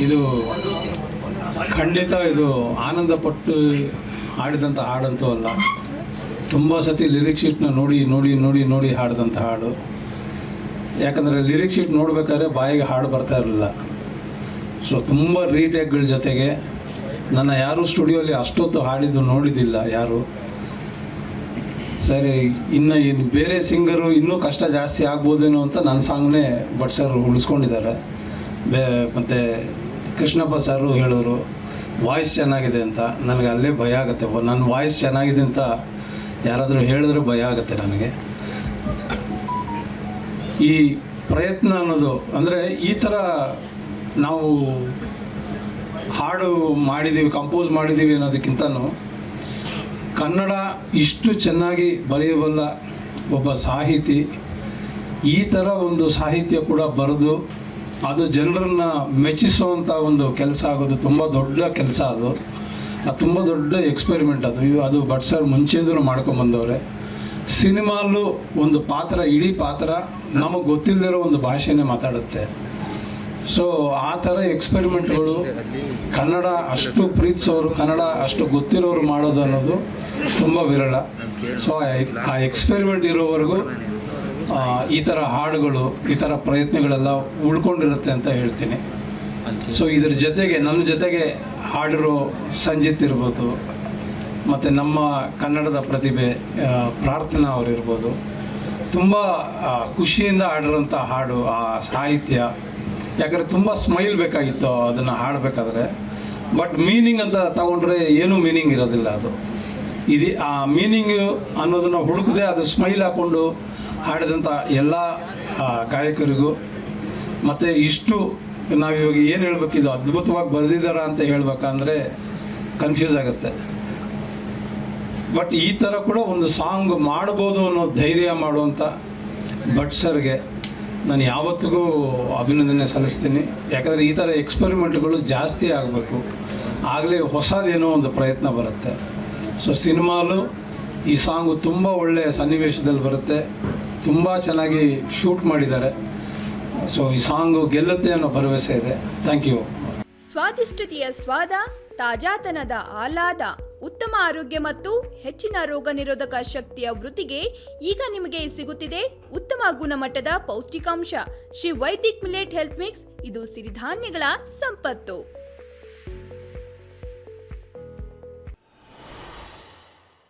ಇದು ಖಂಡಿತ ಇದು ಆನಂದಪಟ್ಟು ಹಾಡಿದಂಥ ಹಾಡಂತೂ ಅಲ್ಲ. ತುಂಬ ಸತಿ ಲಿರಿಕ್ ಶೀಟ್ನ ನೋಡಿ ನೋಡಿ ನೋಡಿ ನೋಡಿ ಹಾಡಿದಂಥ ಹಾಡು. ಯಾಕಂದರೆ ಲಿರಿಕ್ ಶೀಟ್ ನೋಡ್ಬೇಕಾದ್ರೆ ಬಾಯಿಗೆ ಹಾಡು ಬರ್ತಾ ಇರಲಿಲ್ಲ. ಸೊ ತುಂಬ ರೀಟೇಕ್ಗಳ ಜೊತೆಗೆ ನನ್ನ ಯಾರೂ ಸ್ಟುಡಿಯೋಲಿ ಅಷ್ಟೊತ್ತು ಹಾಡಿದ್ದು ನೋಡಿದ್ದಿಲ್ಲ ಯಾರು. ಸರಿ, ಇನ್ನು ಬೇರೆ ಸಿಂಗರು ಇನ್ನೂ ಕಷ್ಟ ಜಾಸ್ತಿ ಆಗ್ಬೋದೇನೋ ಅಂತ ನನ್ನ ಸಾಂಗ್ನೇ ಭಟ್ ಸರ್ ಉಳಿಸ್ಕೊಂಡಿದ್ದಾರೆ. ಮತ್ತು ಕೃಷ್ಣಪ್ಪ ಸರು ಹೇಳಿದ್ರು ವಾಯ್ಸ್ ಚೆನ್ನಾಗಿದೆ ಅಂತ. ನನಗೆ ಅಲ್ಲೇ ಭಯ ಆಗುತ್ತೆ, ನನ್ನ ವಾಯ್ಸ್ ಚೆನ್ನಾಗಿದೆ ಅಂತ ಯಾರಾದರೂ ಹೇಳಿದ್ರೆ ಭಯ ಆಗುತ್ತೆ ನನಗೆ. ಈ ಪ್ರಯತ್ನ ಅನ್ನೋದು ಅಂದರೆ ಈ ಥರ ನಾವು ಹಾಡು ಮಾಡಿದ್ದೀವಿ, ಕಂಪೋಸ್ ಮಾಡಿದ್ದೀವಿ ಅನ್ನೋದಕ್ಕಿಂತನೂ ಕನ್ನಡ ಇಷ್ಟು ಚೆನ್ನಾಗಿ ಬರೆಯಬಲ್ಲ ಒಬ್ಬ ಸಾಹಿತಿ ಈ ಥರ ಒಂದು ಸಾಹಿತ್ಯ ಕೂಡ ಬರೆದು ಅದು ಜನರನ್ನು ಮೆಚ್ಚಿಸುವಂಥ ಒಂದು ಕೆಲಸ ಆಗೋದು ತುಂಬ ದೊಡ್ಡ ಕೆಲಸ. ಅದು ತುಂಬ ದೊಡ್ಡ ಎಕ್ಸ್ಪೆರಿಮೆಂಟ್ ಅದು ಭಟ್ ಸರ್ ಮುಂಚೆಂದೂ ಮಾಡ್ಕೊಂಬಂದವ್ರೆ. ಸಿನಿಮಾಲ್ಲೂ ಒಂದು ಪಾತ್ರ, ಇಡೀ ಪಾತ್ರ ನಮಗೆ ಗೊತ್ತಿಲ್ಲದಿರೋ ಒಂದು ಭಾಷೆನೇ ಮಾತಾಡುತ್ತೆ. ಸೊ ಆ ಥರ ಎಕ್ಸ್ಪೆರಿಮೆಂಟ್ಗಳು ಕನ್ನಡ ಅಷ್ಟು ಪ್ರೀತಿಸೋರು, ಕನ್ನಡ ಅಷ್ಟು ಗೊತ್ತಿರೋರು ಮಾಡೋದು ಅನ್ನೋದು ತುಂಬ ವಿರಳ. ಸೊ ಆ ಎಕ್ಸ್ಪೆರಿಮೆಂಟ್ ಇರೋವರೆಗೂ ಈ ಥರ ಹಾಡುಗಳು, ಈ ಥರ ಪ್ರಯತ್ನಗಳೆಲ್ಲ ಉಳ್ಕೊಂಡಿರುತ್ತೆ ಅಂತ ಹೇಳ್ತೀನಿ. ಸೊ ಇದ್ರ ಜೊತೆಗೆ ನನ್ನ ಜೊತೆಗೆ ಹಾಡಿರೋ ಸಂಜಿತ್ ಇರ್ಬೋದು, ಮತ್ತು ನಮ್ಮ ಕನ್ನಡದ ಪ್ರತಿಭೆ ಪ್ರಾರ್ಥನಾ ಅವರಿರ್ಬೋದು, ತುಂಬ ಖುಷಿಯಿಂದ ಹಾಡಿರೋಂಥ ಹಾಡು, ಆ ಸಾಹಿತ್ಯ. ಯಾಕಂದರೆ ತುಂಬ ಸ್ಮೈಲ್ ಬೇಕಾಗಿತ್ತು ಅದನ್ನು ಹಾಡಬೇಕಾದ್ರೆ. ಬಟ್ ಮೀನಿಂಗ್ ಅಂತ ತಗೊಂಡ್ರೆ ಏನೂ ಮೀನಿಂಗ್ ಇರೋದಿಲ್ಲ. ಅದು ಆ ಮೀನಿಂಗು ಅನ್ನೋದನ್ನು ಹುಡುಕದೆ ಅದು ಸ್ಮೈಲ್ ಹಾಕ್ಕೊಂಡು ಹಾಡಿದಂಥ ಎಲ್ಲ ಗಾಯಕರಿಗೂ, ಮತ್ತು ಇಷ್ಟು ನಾವಿವಾಗ ಏನು ಹೇಳ್ಬೇಕಿದು ಅದ್ಭುತವಾಗಿ ಬರೆದಿದ್ದಾರ ಅಂತ ಹೇಳ್ಬೇಕಂದ್ರೆ ಕನ್ಫ್ಯೂಸ್ ಆಗುತ್ತೆ. ಬಟ್ ಈ ಥರ ಕೂಡ ಒಂದು ಸಾಂಗ್ ಮಾಡ್ಬೋದು ಅನ್ನೋ ಧೈರ್ಯ ಮಾಡುವಂಥ ಭಟ್ ಸರ್ಗೆ ನಾನು ಯಾವತ್ತಿಗೂ ಅಭಿನಂದನೆ ಸಲ್ಲಿಸ್ತೀನಿ. ಯಾಕಂದರೆ ಈ ಥರ ಎಕ್ಸ್ಪೆರಿಮೆಂಟ್ಗಳು ಜಾಸ್ತಿ ಆಗಬೇಕು, ಆಗಲೇ ಹೊಸದೇನೋ ಒಂದು ಪ್ರಯತ್ನ ಬರುತ್ತೆ. ಸೊ ಸಿನಿಮಾಲು ಈ ಸಾಂಗು ತುಂಬ ಒಳ್ಳೆಯ ಸನ್ನಿವೇಶದಲ್ಲಿ ಬರುತ್ತೆ, ತುಂಬ ಚೆನ್ನಾಗಿ ಶೂಟ್ ಮಾಡಿದ್ದಾರೆ. ಸೊ ಈ ಸಾಂಗು ಗೆಲ್ಲುತ್ತೆ ಅನ್ನೋ ಭರವಸೆ ಇದೆ. Thank you. ಸ್ವಾದಿಷ್ಟತೆಯ ಸ್ವಾದ, ತಾಜಾತನದ ಆಹ್ಲಾದ, ಉತ್ತಮ ಆರೋಗ್ಯ ಮತ್ತು ಹೆಚ್ಚಿನ ರೋಗ ನಿರೋಧಕ ಶಕ್ತಿಯ ವೃದ್ಧಿಗೆ ಈಗ ನಿಮಗೆ ಸಿಗುತ್ತಿದೆ ಉತ್ತಮ ಗುಣಮಟ್ಟದ ಪೌಷ್ಟಿಕಾಂಶ Shri Vaidik millet health mix. ಇದು ಸಿರಿಧಾನ್ಯಗಳ ಸಂಪತ್ತು.